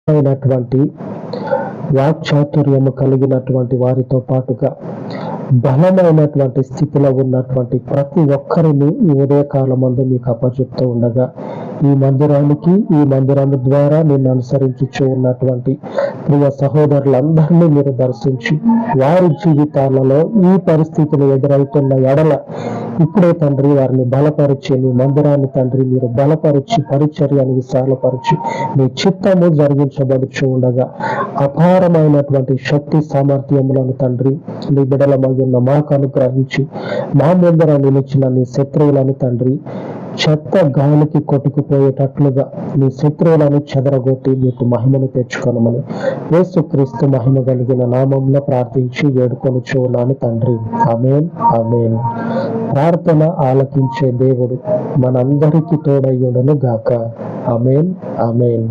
అయినటువంటి వాక్చాతుర్యము కలిగినటువంటి వారితో పాటుగా బలమైనటువంటి స్థితిలో ఉన్నటువంటి ప్రతి ఒక్కరిని ఈ ఉదయకాలమందు మీకు అప్పచెప్తూ ఉండగా, ఈ మందిరానికి, ఈ మందిరం ద్వారా నిన్ను అనుసరించుచూ ఉన్నటువంటి ప్రియ సహోదరులందరినీ మీరు దర్శించి వారి జీవితాలలో ఈ పరిస్థితులు ఎదురవుతున్న ఎడల ఇప్పుడే తండ్రి వారిని బలపరిచి, నీ మందిరాన్ని తండ్రి మీరు బలపరిచి, పరిచర్యను విశాలపరిచి నీ చిత్తము జరిగించబడుచు ఉండగా అపారమైనటువంటి శక్తి సామర్థ్యములను తండ్రి నీ బిడలమై ఉన్న మాకు అనుగ్రహించి, మా ముందర నిలిచిన నీ శత్రువులను తండ్రి చెత్త గాలికి కొట్టుకుపోయేటట్లుగా నీ శత్రువులను చెదరగొట్టి మీకు మహిమను తెచ్చుకొనమని యేసుక్రీస్తు మహిమ కలిగిన నామంలో ప్రార్థించి వేడుకొనుచు ఉన్నాను తండ్రి. ఆమేన్, ఆమేన్. ప్రార్థన ఆలకించే దేవుడు మనందరికీ తోడయ్యుండును గాక. ఆమేన్, ఆమేన్.